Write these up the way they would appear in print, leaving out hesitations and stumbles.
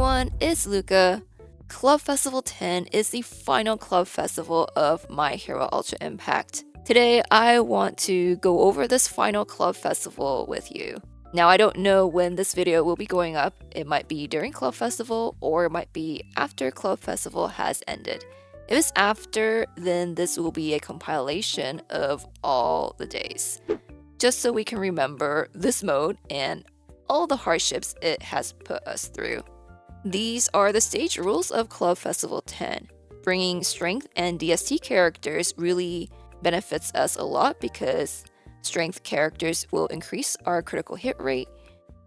everyone, it's Luca. Club Festival 10 is the final club festival of My Hero Ultra Impact. Today, I want to go over this final club festival with you. Now, I don't know when this video will be going up. It might be during club festival or it might be after club festival has ended. If it's after, then this will be a compilation of all the days, just so we can remember this mode and all the hardships it has put us through. These are the stage rules of Club Festival 10. Bringing strength and DST characters really benefits us a lot because strength characters will increase our critical hit rate,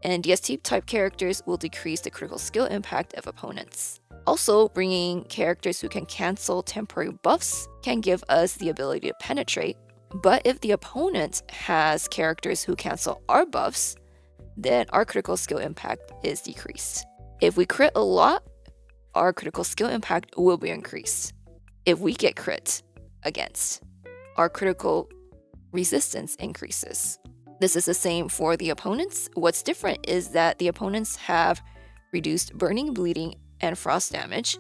and DST type characters will decrease the critical skill impact of opponents. Also, bringing characters who can cancel temporary buffs can give us the ability to penetrate, but if the opponent has characters who cancel our buffs, then our critical skill impact is decreased. If we crit a lot, our critical skill impact will be increased. If we get crit against, our critical resistance increases. This is the same for the opponents. What's different is that the opponents have reduced burning, bleeding, and frost damage,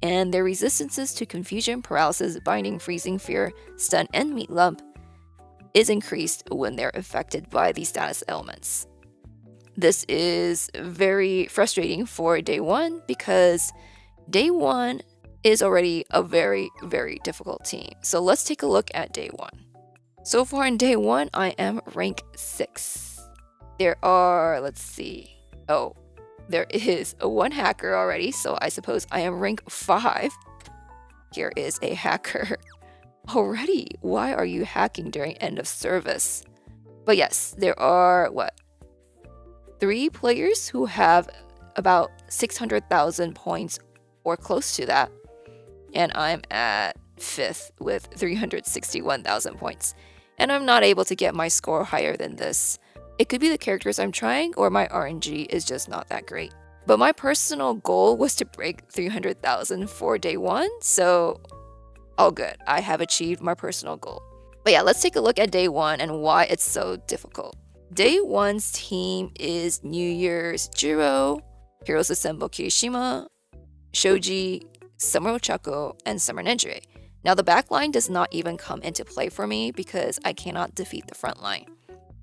and their resistances to confusion, paralysis, binding, freezing, fear, stun, and meat lump is increased when they're affected by these status elements. This is very frustrating for day one because day one is already a very, very difficult team. So let's take a look at day one. So far in day one, I am rank 6. There are, there is one hacker already, so I suppose I am rank 5. Here is a hacker. Already, why are you hacking during end of service? But yes, there are, 3 players who have about 600,000 points or close to that. And I'm at 5th with 361,000 points. And I'm not able to get my score higher than this. It could be the characters I'm trying or my RNG is just not that great. But my personal goal was to break 300,000 for day 1, so all good. I have achieved my personal goal. But yeah, let's take a look at day 1 and why it's so difficult. Day 1's team is New Year's Jiro, Heroes Assemble Kirishima, Shoji, Summer Ochako, and Summer Nejire. Now the backline does not even come into play for me because I cannot defeat the front line.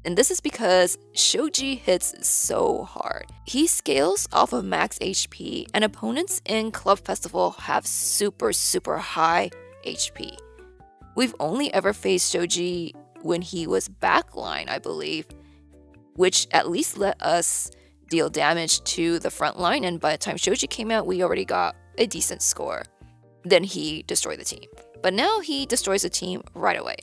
And this is because Shoji hits so hard. He scales off of max HP, and opponents in Club Festival have super high HP. We've only ever faced Shoji when he was backline, I believe, which at least let us deal damage to the front line, and by the time Shoji came out, we already got a decent score. Then he destroyed the team. But now he destroys the team right away,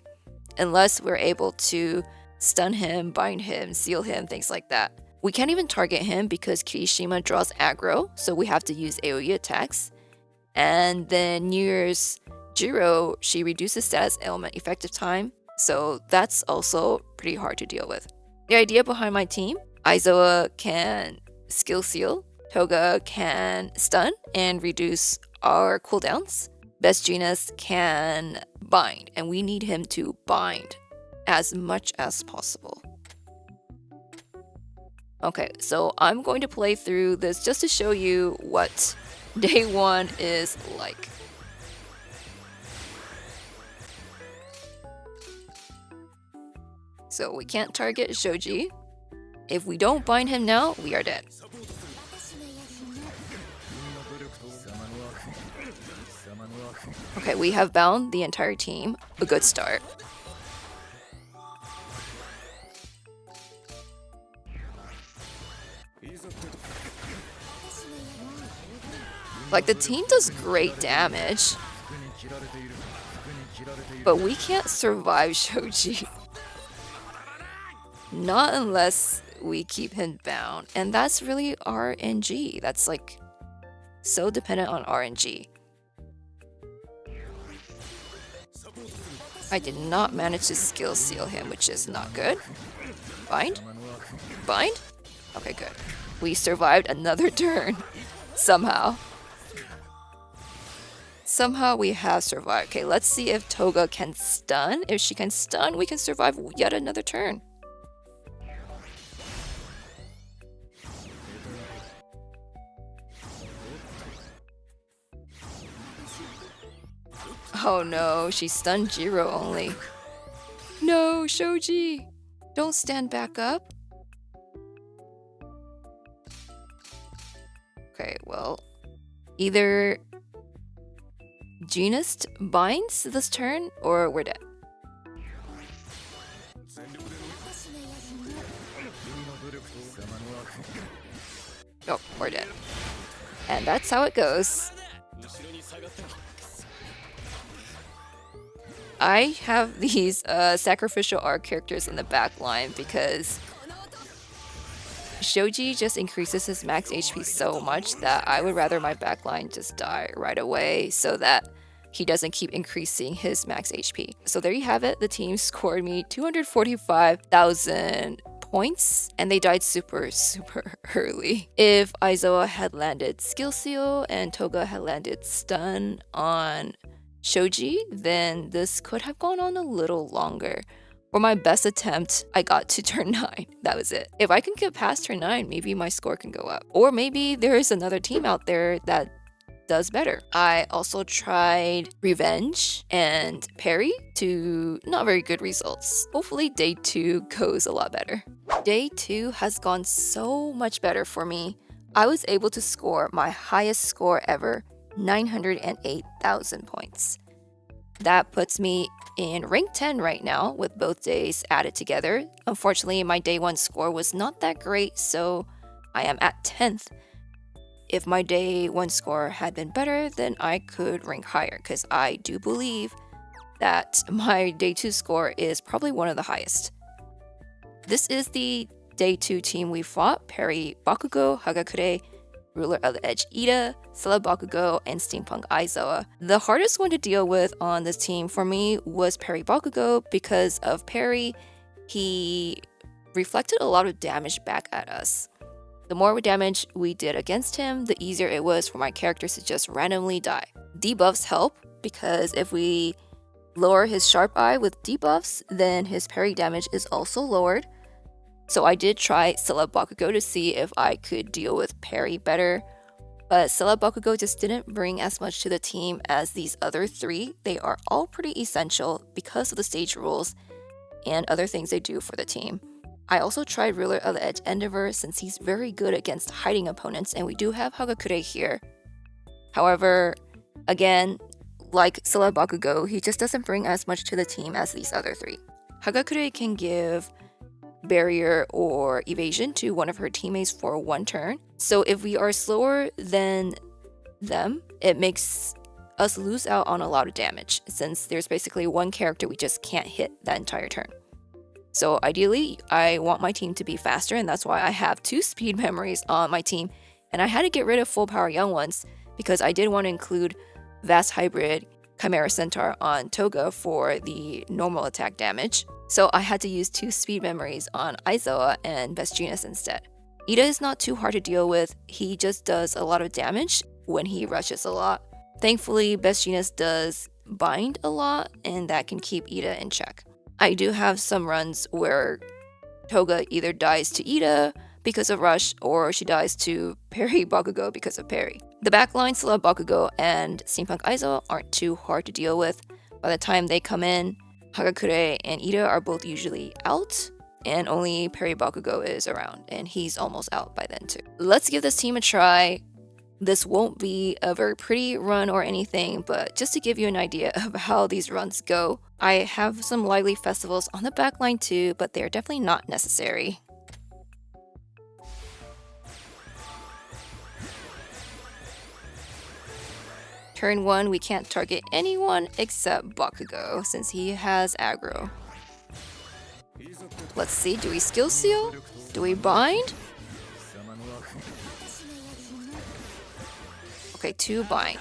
unless we're able to stun him, bind him, seal him, things like that. We can't even target him because Kirishima draws aggro, so we have to use AoE attacks. And then New Year's Jiro, she reduces status ailment effective time, so that's also pretty hard to deal with. The idea behind my team, Aizawa can skill seal, Toga can stun and reduce our cooldowns, Best Jeanist can bind, and we need him to bind as much as possible. Okay, so I'm going to play through this just to show you what day 1 is like. So we can't target Shoji. If we don't bind him now, we are dead. Okay, we have bound the entire team. A good start. Like, the team does great damage, but we can't survive Shoji. Not unless we keep him bound, and that's really RNG. That's like so dependent on RNG. I did not manage to skill seal him, which is not good. Bind? Bind? Okay, good. We survived another turn. Somehow. Somehow we have survived. Okay, let's see if Toga can stun. If she can stun, we can survive yet another turn. Oh no, she stunned Jiro only. No, Shoji! Don't stand back up. Okay, well, either Genist binds this turn or we're dead. Oh, we're dead. And that's how it goes. I have these sacrificial art characters in the back line because Shoji just increases his max HP so much that I would rather my backline just die right away so that he doesn't keep increasing his max HP. So there you have it. The team scored me 245,000 points and they died super early. If Aizawa had landed Skill Seal and Toga had landed Stun on Shoji, then this could have gone on a little longer. For my best attempt, I got to turn 9. That was it. If I can get past turn 9, maybe my score can go up. Or maybe there is another team out there that does better. I also tried Revenge and Parry to not very good results. Hopefully day 2 goes a lot better. Day 2 has gone so much better for me. I was able to score my highest score ever, 908,000 points. That puts me in rank 10 right now with both days added together. Unfortunately, my day 1 score was not that great, so I am at 10th. If my day 1 score had been better, then I could rank higher because I do believe that my day 2 score is probably one of the highest. This is the day 2 team we fought: Parry Bakugo, Hagakure, Ruler of the Edge Ida, Celeb Bakugo, and Steampunk Aizawa. The hardest one to deal with on this team for me was Parry Bakugo because of Parry. He reflected a lot of damage back at us. The more damage we did against him, the easier it was for my characters to just randomly die. Debuffs help because if we lower his Sharp Eye with debuffs, then his parry damage is also lowered. So I did try Celeb Bakugo to see if I could deal with Parry better, but Celeb Bakugo just didn't bring as much to the team as these other 3. They are all pretty essential because of the stage rules and other things they do for the team. I also tried Ruler of the Edge Endeavor since he's very good against hiding opponents, and we do have Hagakure here. However, again, like Celeb Bakugo, he just doesn't bring as much to the team as these other 3. Hagakure can give barrier or evasion to one of her teammates for 1 turn. So if we are slower than them, it makes us lose out on a lot of damage since there's basically 1 character we just can't hit that entire turn. So ideally, I want my team to be faster, and that's why I have 2 speed memories on my team, and I had to get rid of full power young ones because I did want to include Vast Hybrid Chimera Centaur on Toga for the normal attack damage. So I had to use 2 speed memories on Aizawa and Best Genus instead. Ida is not too hard to deal with, he just does a lot of damage when he rushes a lot. Thankfully, Best Genus does bind a lot, and that can keep Ida in check. I do have some runs where Toga either dies to Ida because of rush, or she dies to Parry Bakugo because of parry. The backline Celeb Bakugo and Steampunk Aizawa aren't too hard to deal with. By the time they come in, Hagakure and Ida are both usually out, and only Parry Bakugo is around, and he's almost out by then too. Let's give this team a try. This won't be a very pretty run or anything, but just to give you an idea of how these runs go, I have some lively festivals on the backline too, but they're definitely not necessary. Turn 1, we can't target anyone except Bakugo since he has aggro. Let's see, do we skill seal? Do we bind? Okay, 2 bind.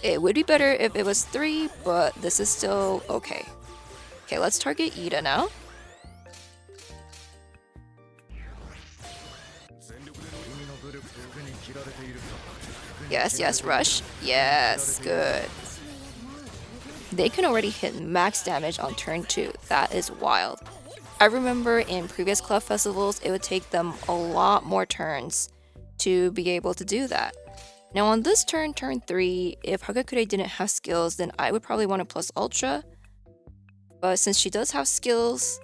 It would be better if it was 3, but this is still okay. Okay, let's target Ida now. Yes, yes, rush. Yes, good. They can already hit max damage on turn 2. That is wild. I remember in previous club festivals, it would take them a lot more turns to be able to do that. Now on this turn, turn 3, if Hagakure didn't have skills, then I would probably want to plus Ultra. But since she does have skills,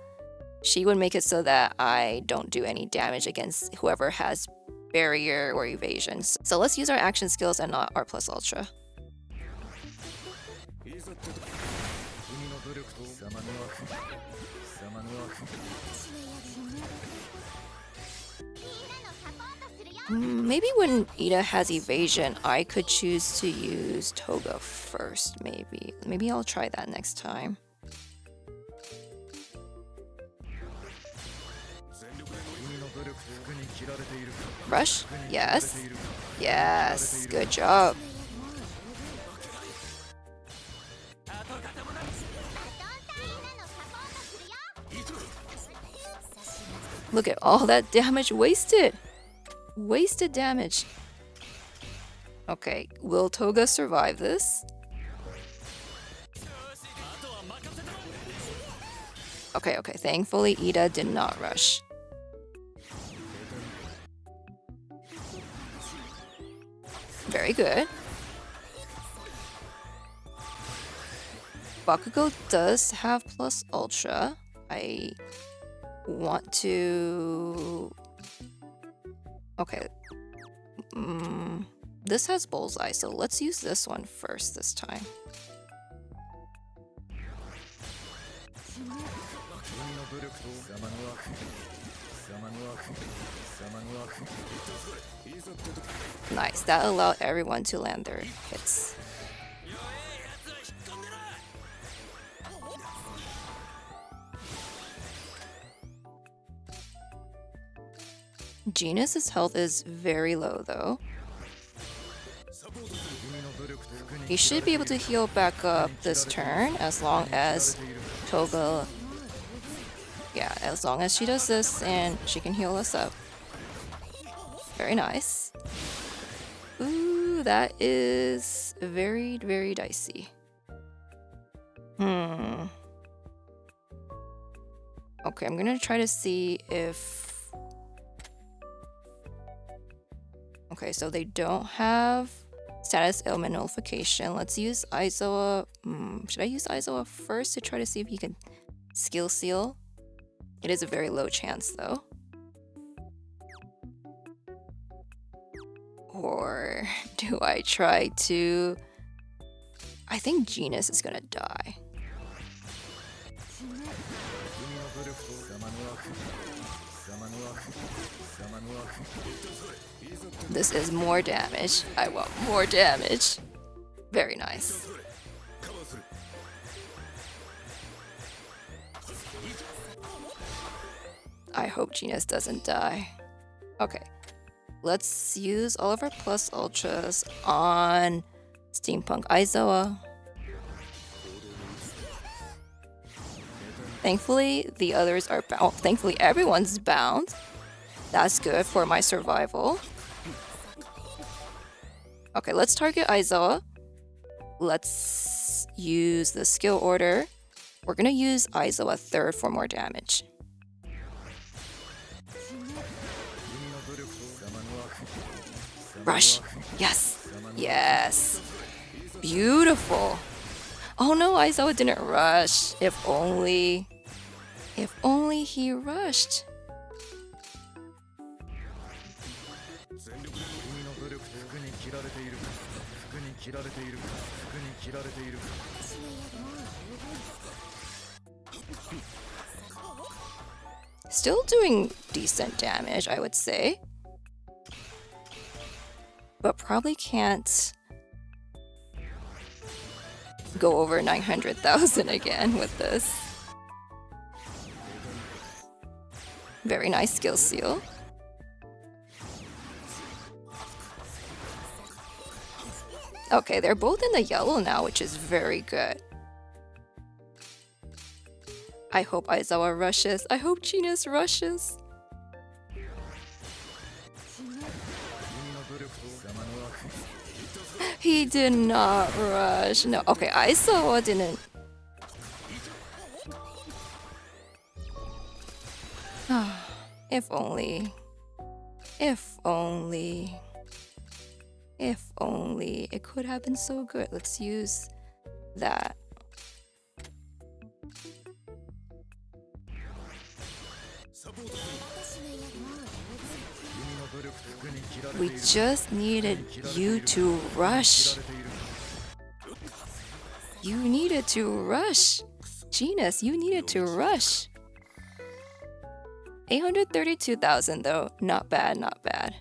she would make it so that I don't do any damage against whoever has barrier or evasions. So let's use our action skills and not our plus Ultra. Maybe when Ida has evasion, I could choose to use Toga first, maybe. Maybe I'll try that next time. Rush? Yes. Yes. Good job. Look at all that damage wasted. Wasted damage. Okay, will Toga survive this? Okay, thankfully Ida did not rush. Very good. Bakugo does have plus Ultra. I want to... Okay. This has Bullseye, so let's use this one first this time. Nice, that allowed everyone to land their hits. Genus's health is very low though. He should be able to heal back up this turn as long as Toga... Yeah, as long as she does this and she can heal us up. Very nice. Ooh, that is very, very dicey. Okay, I'm gonna try to see if... Okay, so they don't have status ailment nullification. Let's use Aizawa. Should I use Aizawa first to try to see if he can skill seal? It is a very low chance though. Or do I try to... I think Genus is gonna die. This is more damage. I want more damage. Very nice. I hope Genus doesn't die. Okay. Let's use all of our plus ultras on Steampunk Aizawa. Thankfully, the others are bound. Thankfully, everyone's bound. That's good for my survival. Okay, let's target Aizawa. Let's use the skill order. We're gonna use Aizawa third for more damage. Rush. Yes. Yes. Beautiful. Oh no, Aizawa didn't rush. If only he rushed. Still doing decent damage, I would say. But probably can't go over 900,000 again with this. Very nice skill seal. Okay, they're both in the yellow now, which is very good. I hope Aizawa rushes. I hope Genus rushes. He did not rush. No, okay, Aizawa didn't. If only. If only. If only it could have been so good. Let's use that. We just needed you to rush. You needed to rush. Genus, you needed to rush. 832,000 though. Not bad, not bad.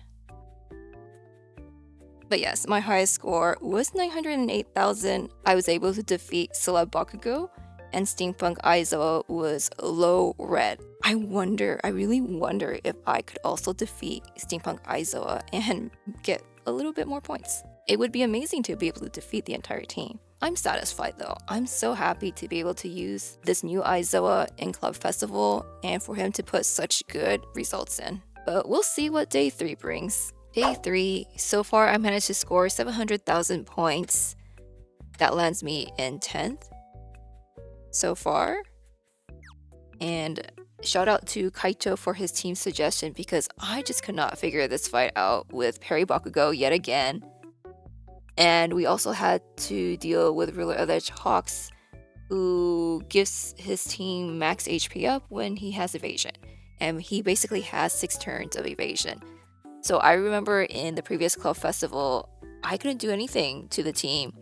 But yes, my highest score was 908,000. I was able to defeat Parry Bakugo, and Steampunk Aizawa was low red. I really wonder if I could also defeat Steampunk Aizawa and get a little bit more points. It would be amazing to be able to defeat the entire team. I'm satisfied though. I'm so happy to be able to use this new Aizawa in Club Festival and for him to put such good results in. But we'll see what day 3 brings. Day 3, so far I managed to score 700,000 points. That lands me in 10th so far. And shout out to Kaito for his team suggestion because I just could not figure this fight out with Parry Bakugo yet again. And we also had to deal with Ruler of the Edge Hawks, who gives his team max HP up when he has evasion. And he basically has 6 turns of evasion. So I remember in the previous club festival, I couldn't do anything to the team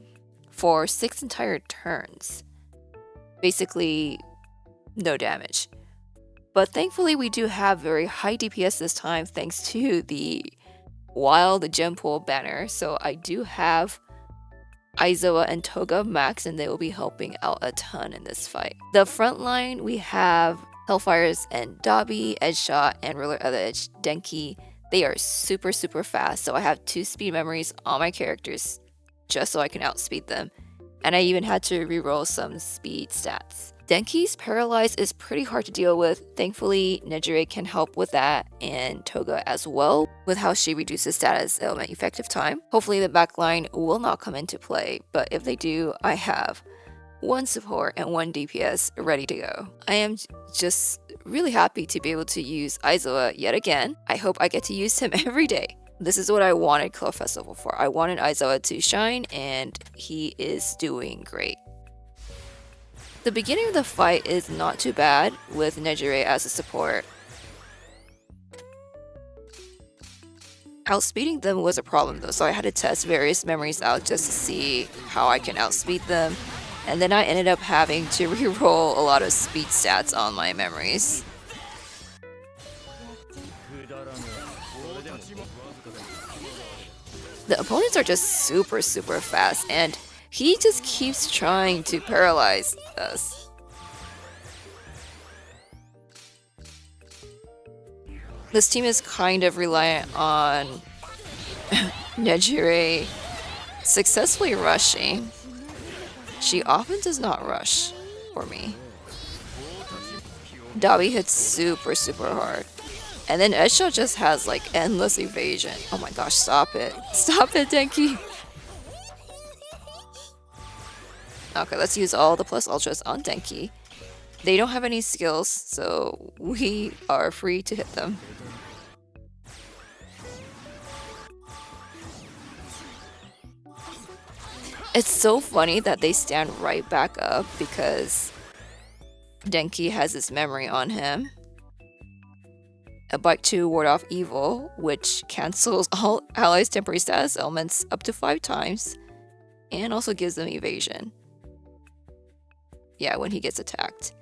for 6 entire turns. Basically, no damage. But thankfully, we do have very high DPS this time thanks to the Wild Gem Pool banner. So I do have Aizawa and Toga max, and they will be helping out a ton in this fight. The front line, we have Hellfires and Dabi, Edgeshot, and Ruler of the Edge Denki. They are super fast, so I have 2 speed memories on my characters just so I can outspeed them. And I even had to reroll some speed stats. Denki's paralyze is pretty hard to deal with. Thankfully, Nejire can help with that, and Toga as well, with how she reduces status element effective time. Hopefully the backline will not come into play, but if they do, I have 1 support and 1 DPS ready to go. I am just really happy to be able to use Aizawa yet again. I hope I get to use him every day. This is what I wanted Club Festival for. I wanted Aizawa to shine, and he is doing great. The beginning of the fight is not too bad with Nejire as a support. Outspeeding them was a problem though, so I had to test various memories out just to see how I can outspeed them. And then I ended up having to reroll a lot of speed stats on my memories. The opponents are just super fast, and he just keeps trying to paralyze us. This team is kind of reliant on Nejire successfully rushing. She often does not rush for me. Dabi hits super hard. And then Edgeshot just has like endless evasion. Oh my gosh, stop it. Stop it, Denki. Okay, let's use all the plus ultras on Denki. They don't have any skills, so we are free to hit them. It's so funny that they stand right back up because Denki has his memory on him. A bite to ward off evil, which cancels all allies' temporary status elements up to 5 times, and also gives them evasion. Yeah, when he gets attacked.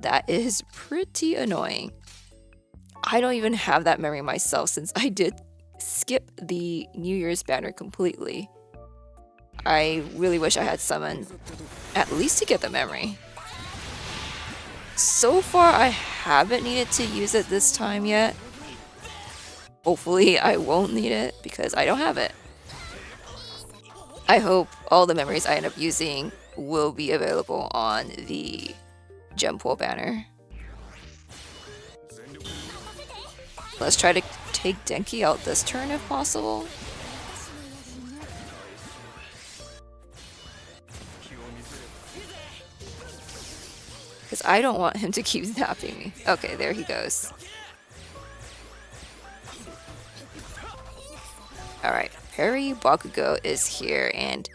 That is pretty annoying. I don't even have that memory myself since I did skip the New Year's banner completely. I really wish I had summoned at least to get the memory. So far, I haven't needed to use it this time yet. Hopefully, I won't need it because I don't have it. I hope all the memories I end up using will be available on the Gem Pool banner. Let's try to take Denki out this turn if possible. Because I don't want him to keep zapping me. Okay, there he goes. Alright, Parry Bakugo is here, and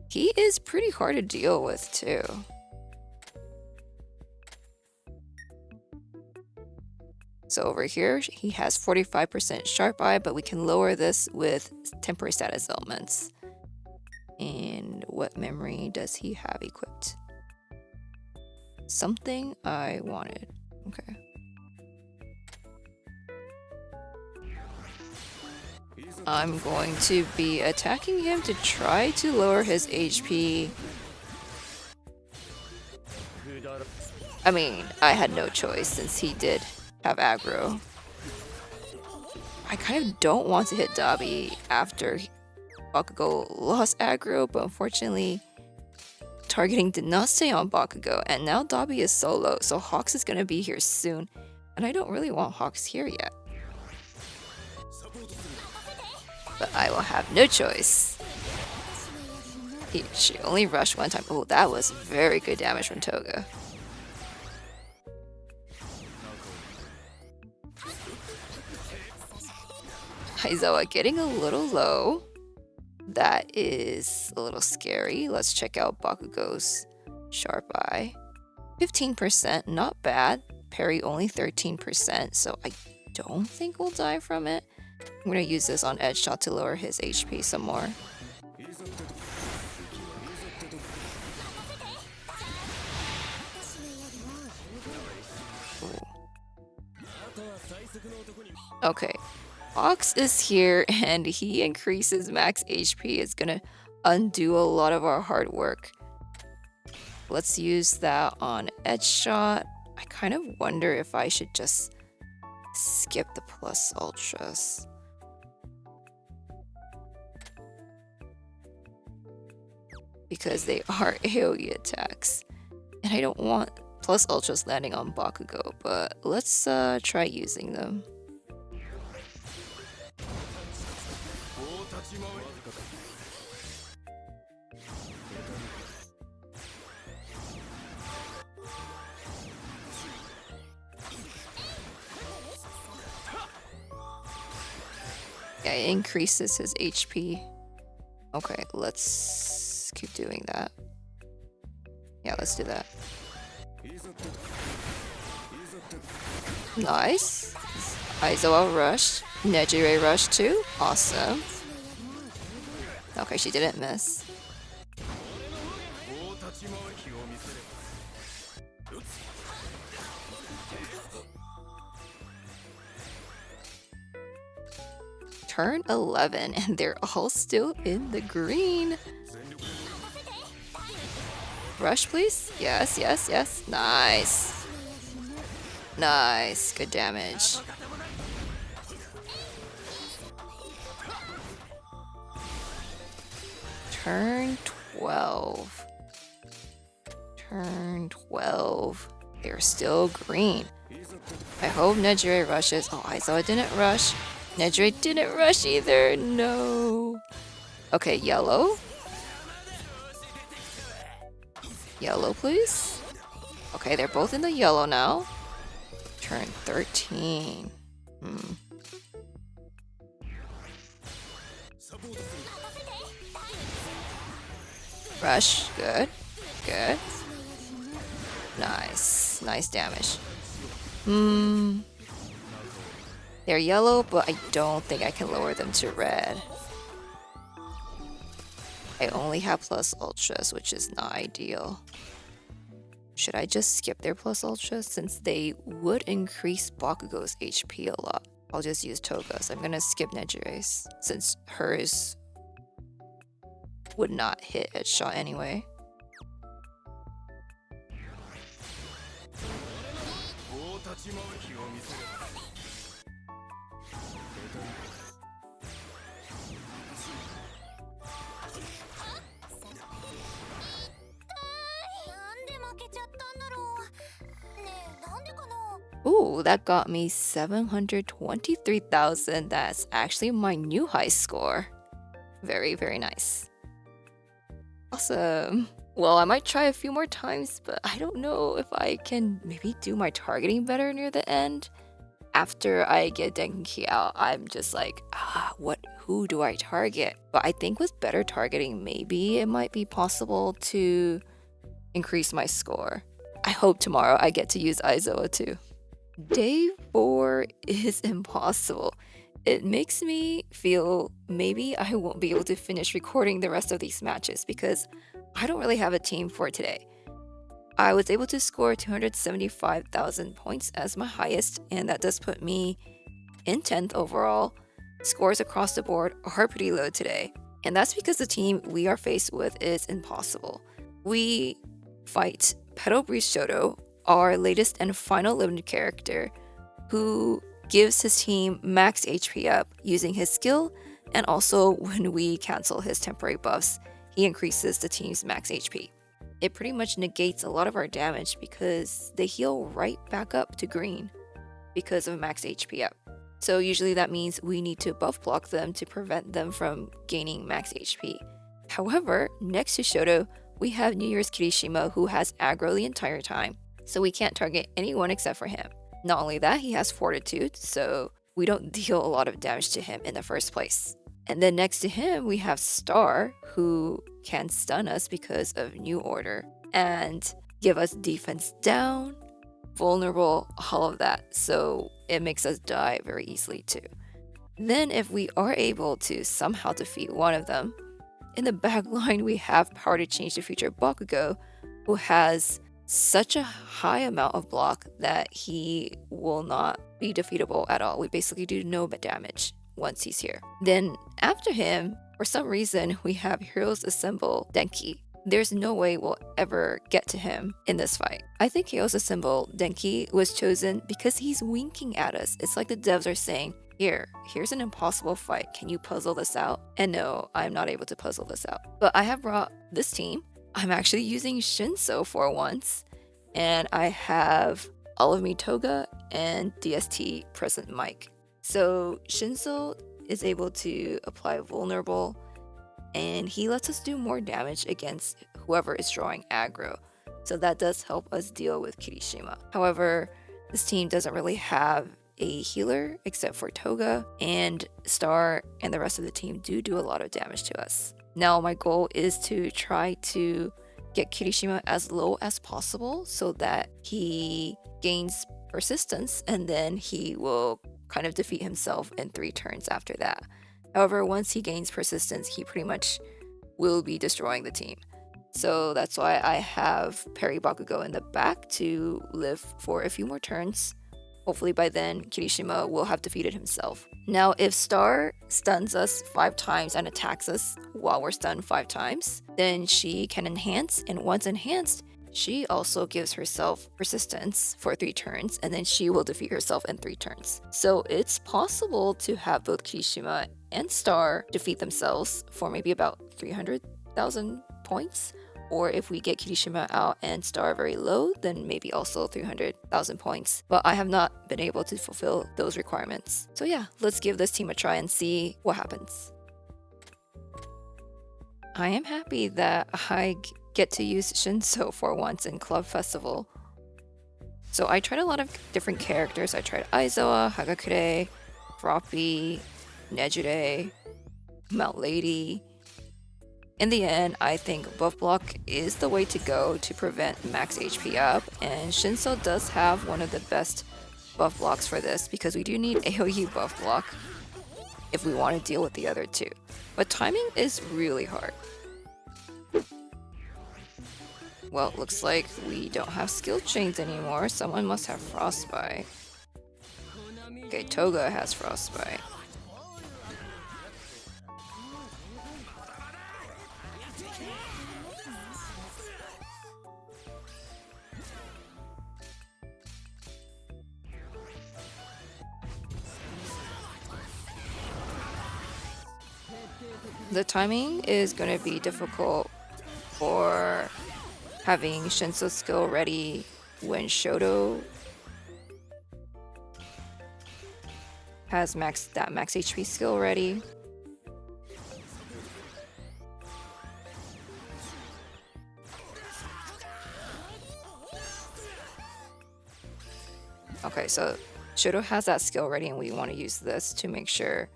he is pretty hard to deal with too. So over here, he has 45% Sharp Eye, but we can lower this with temporary status elements. And what memory does he have equipped? Something I wanted. Okay. I'm going to be attacking him to try to lower his HP. I mean, I had no choice since he did have aggro. I kind of don't want to hit Dabi after Bakugo lost aggro, but unfortunately, targeting did not stay on Bakugo, and now Dabi is solo, so Hawks is gonna be here soon, and I don't really want Hawks here yet. But I will have no choice. She only rushed one time. Oh, that was very good damage from Toga. Aizawa getting a little low. That is a little scary. Let's check out Bakugo's Sharp Eye. 15%, not bad. Parry only 13%, so I don't think we'll die from it. I'm gonna use this on Edge Shot to lower his HP some more. Ooh. Okay, Ox is here and he increases max HP. It's gonna undo a lot of our hard work. Let's use that on Edge Shot. I kind of wonder if I should just skip the plus ultras. Because they are AoE attacks. And I don't want plus ultras landing on Bakugo, but let's try using them. Yeah, it increases his HP. Okay, let's keep doing that. Yeah, let's do that. Nice. Aizawa rushed. Nejire rushed too. Awesome. Okay, she didn't miss. Turn 11 and they're all still in the green. Rush, please. Yes, yes, yes. Nice. Nice. Good damage. Turn 12. Turn 12. They're still green. I hope Nejire rushes. Oh, Aizawa didn't rush. Nejire didn't rush either. No. Okay, yellow. Yellow, please. Okay, they're both in the yellow now. Turn 13. Rush. Good. Good. Nice. Nice damage. They're yellow, but I don't think I can lower them to red. I only have plus ultras, which is not ideal. Should I just skip their plus ultras since they would increase Bakugo's HP a lot? I'll just use Toga's. I'm gonna skip Nejire's since hers would not hit Edge Shot anyway. Ooh, that got me 723,000. That's actually my new high score. Very, very nice. Awesome. Well, I might try a few more times, but I don't know if I can maybe do my targeting better near the end. after I get Denki out, I'm just like, who do I target? But I think with better targeting, maybe it might be possible to increase my score. I hope tomorrow I get to use Aizawa too. Day 4 is impossible. It makes me feel maybe I won't be able to finish recording the rest of these matches because I don't really have a team for today. I was able to score 275,000 points as my highest, and that does put me in 10th overall. Scores across the board are pretty low today, and that's because the team we are faced with is impossible. We fight Pedal Breeze Shoto, our latest and final limited character, who gives his team max HP up using his skill, and also when we cancel his temporary buffs, he increases the team's max HP. It pretty much negates a lot of our damage because they heal right back up to green because of max HP up. So usually that means we need to buff block them to prevent them from gaining max HP. However, next to Shoto, we have New Year's Kirishima who has aggro the entire time, so we can't target anyone except for him. Not only that, he has fortitude, so we don't deal a lot of damage to him in the first place. And then next to him, we have Star, who can stun us because of New Order and give us defense down, vulnerable, all of that. So it makes us die very easily too. Then if we are able to somehow defeat one of them, in the back line we have Power to Change the Future Bakugo, who has such a high amount of block that he will not be defeatable at all. We basically do no damage once he's here. Then after him, for some reason, we have Heroes Assemble Denki. There's no way we'll ever get to him in this fight. I think Heroes Assemble Denki was chosen because he's winking at us. It's like the devs are saying, here's an impossible fight. Can you puzzle this out? And no, I'm not able to puzzle this out. But I have brought this team. I'm actually using Shinso for once. And I have All of Me Toga and DST Present Mic. So Shinso is able to apply vulnerable, and he lets us do more damage against whoever is drawing aggro. So that does help us deal with Kirishima. However, this team doesn't really have a healer except for Toga, and Star and the rest of the team do a lot of damage to us. Now my goal is to try to get Kirishima as low as possible so that he gains persistence, and then he will kind of defeat himself in 3 turns after that. However, once he gains persistence, he pretty much will be destroying the team. So that's why I have Parry Bakugo in the back to live for a few more turns. Hopefully by then, Kirishima will have defeated himself. Now, if Star stuns us 5 times and attacks us while we're stunned 5 times, then she can enhance, and once enhanced, she also gives herself persistence for 3 turns, and then she will defeat herself in 3 turns. So it's possible to have both Kirishima and Star defeat themselves for maybe about 300,000 points. Or if we get Kirishima out and Star very low, then maybe also 300,000 points. But I have not been able to fulfill those requirements. So yeah, let's give this team a try and see what happens. I am happy that I get to use Shinso for once in Club Festival. So I tried a lot of different characters. I tried Aizawa, Hagakure, Froppy, Nejire, Mount Lady. In the end, I think buff block is the way to go to prevent max HP up, and Shinso does have one of the best buff blocks for this because we do need AoE buff block if we want to deal with the other 2. But timing is really hard. Well, it looks like we don't have skill chains anymore. Someone must have frostbite. Okay, Toga has frostbite. The timing is going to be difficult for having Shinso's skill ready when Shoto has that max HP skill ready. Okay, so Shoto has that skill ready, and we want to use this to make sure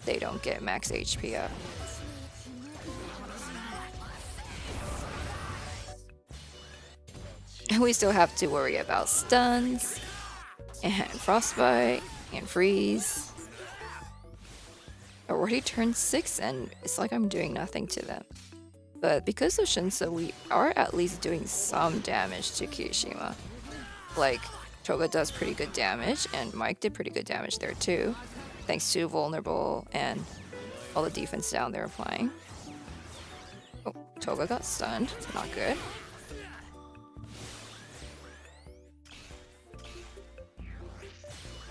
they don't get max HP up. And we still have to worry about stuns, and frostbite, and freeze. Already turned 6, and it's like I'm doing nothing to them. But because of Shinso, we are at least doing some damage to Kirishima. Like, Toga does pretty good damage, and Mike did pretty good damage there too, thanks to vulnerable and all the defense down there applying. Oh, Toga got stunned. Not good.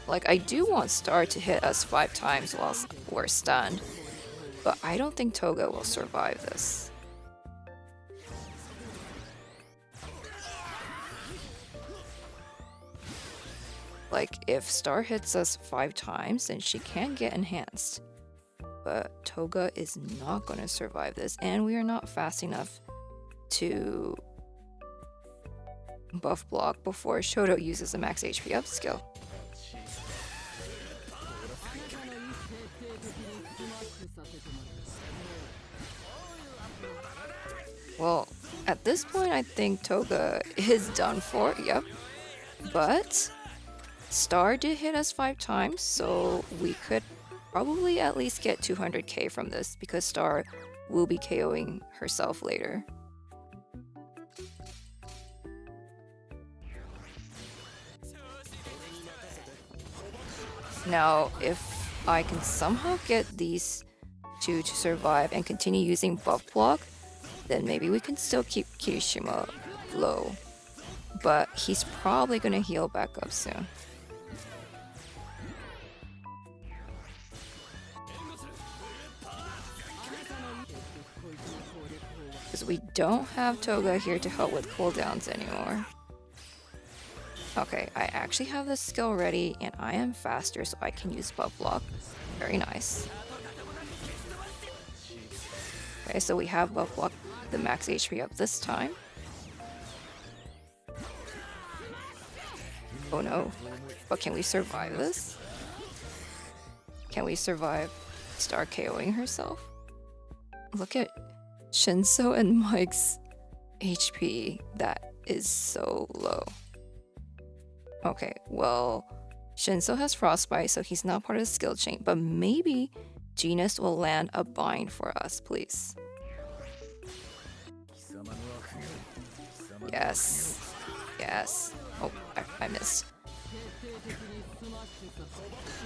Like, I do want Star to hit us 5 times while we're stunned, but I don't think Toga will survive this. Like, if Star hits us 5 times, then she can get enhanced. But Toga is not going to survive this, and we are not fast enough to buff block before Shoto uses a max HP up skill. Well, at this point, I think Toga is done for, yep. But Star did hit us 5 times, so we could probably at least get 200k from this, because Star will be KOing herself later. Now, if I can somehow get these two to survive and continue using buff block, then maybe we can still keep Kirishima low. But he's probably gonna heal back up soon. Because we don't have Toga here to help with cooldowns anymore. Okay, I actually have this skill ready, and I am faster, so I can use buff block. Very nice. Okay, so we have buff block the max HP up this time. Oh no, but can we survive this? Can we survive Star KOing herself? Look at Shinso and Mike's HP. That is so low. Okay, well, Shinso has frostbite, so he's not part of the skill chain, but maybe Genus will land a bind for us, please. Yes. Yes. Oh, I missed.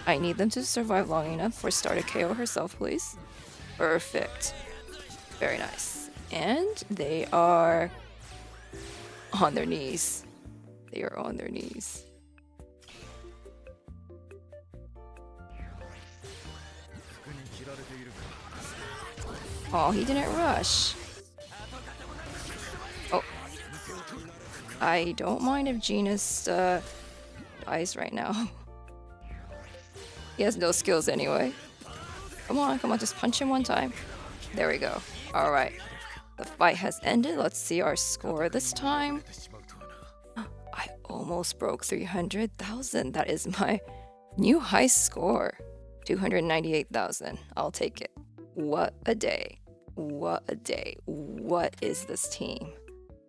I need them to survive long enough for Star to KO herself, please. Perfect. Very nice. And they are on their knees. They are on their knees. Oh, he didn't rush. Oh. I don't mind if Genus dies right now. He has no skills anyway. Come on, just punch him one time. There we go. Alright. The fight has ended. Let's see our score this time. I almost broke 300,000. That is my new high score. 298,000. I'll take it. What a day. What a day. What is this team?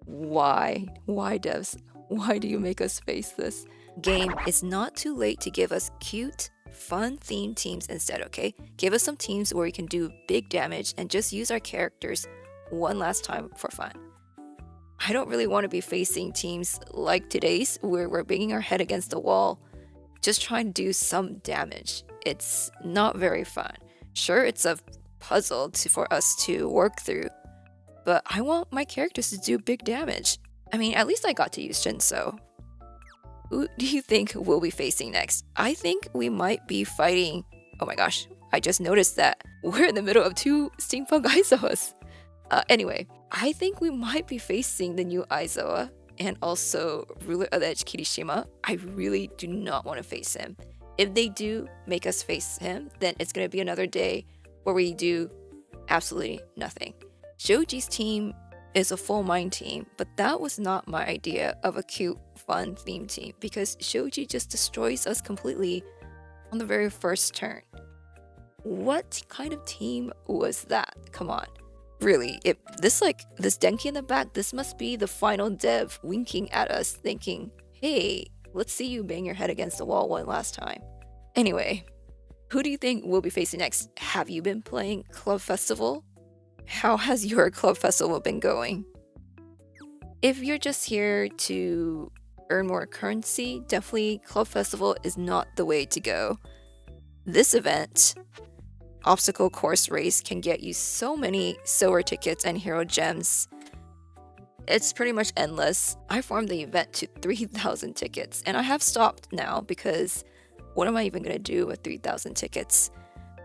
Why? Why, devs? Why do you make us face this? Game, it's not too late to give us cute, fun themed teams instead, okay? Give us some teams where we can do big damage and just use our characters one last time for fun. I don't really want to be facing teams like today's where we're banging our head against the wall, just trying to do some damage. It's not very fun. Sure, it's a puzzle for us to work through, but I want my characters to do big damage. I mean, at least I got to use Shinso. Who do you think we'll be facing next? I think we might be fighting... Oh my gosh, I just noticed that we're in the middle of 2 steampunk Aizawas. Anyway, I think we might be facing the new Aizawa and also Ruler of the Edge Kirishima. I really do not want to face him. If they do make us face him, then it's going to be another day where we do absolutely nothing. Shoji's team is a full mind team, but that was not my idea of a cute, fun theme team because Shoji just destroys us completely on the very first turn. What kind of team was that? Come on. Really, this Denki in the back, this must be the final dev winking at us thinking, hey, let's see you bang your head against the wall one last time. Anyway, who do you think we'll be facing next? Have you been playing Club Festival? How has your Club Festival been going? If you're just here to earn more currency, definitely Club Festival is not the way to go. This event, Obstacle Course Race, can get you so many silver tickets and hero gems. It's pretty much endless. I farmed the event to 3,000 tickets, and I have stopped now because what am I even going to do with 3,000 tickets?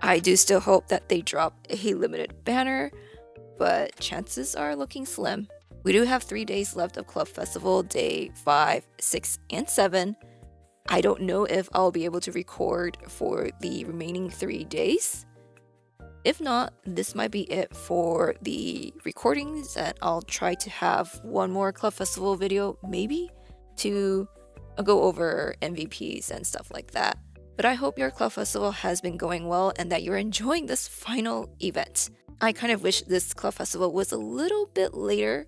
I do still hope that they drop a limited banner, but chances are looking slim. We do have 3 days left of Club Festival, day 5, 6, and 7. I don't know if I'll be able to record for the remaining 3 days. If not, this might be it for the recordings, and I'll try to have one more Club Festival video, maybe, to go over MVPs and stuff like that. But I hope your Club Festival has been going well and that you're enjoying this final event. I kind of wish this Club Festival was a little bit later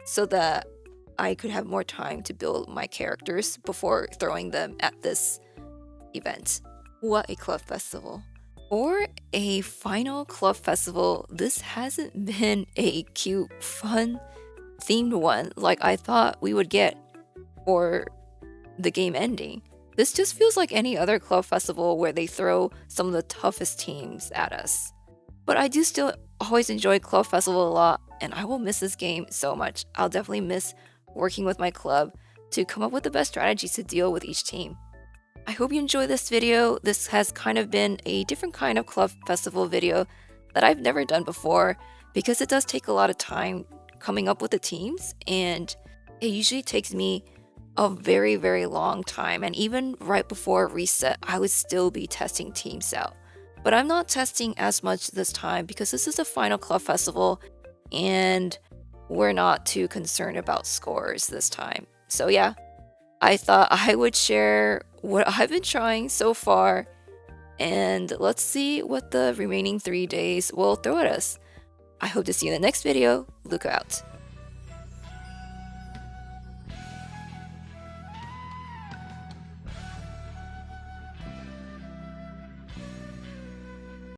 so that I could have more time to build my characters before throwing them at this event. What a Club Festival. For a final Club Festival, this hasn't been a cute, fun, themed one like I thought we would get for the game ending. This just feels like any other Club Festival where they throw some of the toughest teams at us. But I do still always enjoy Club Festival a lot, and I will miss this game so much. I'll definitely miss working with my club to come up with the best strategies to deal with each team. I hope you enjoyed this video. This has kind of been a different kind of Club Festival video that I've never done before because it does take a lot of time coming up with the teams, and it usually takes me a very, very long time. And even right before reset, I would still be testing teams out. But I'm not testing as much this time because this is the final Club Festival and we're not too concerned about scores this time. So yeah, I thought I would share what I've been trying so far, and let's see what the remaining 3 days will throw at us. I hope to see you in the next video. Luca out.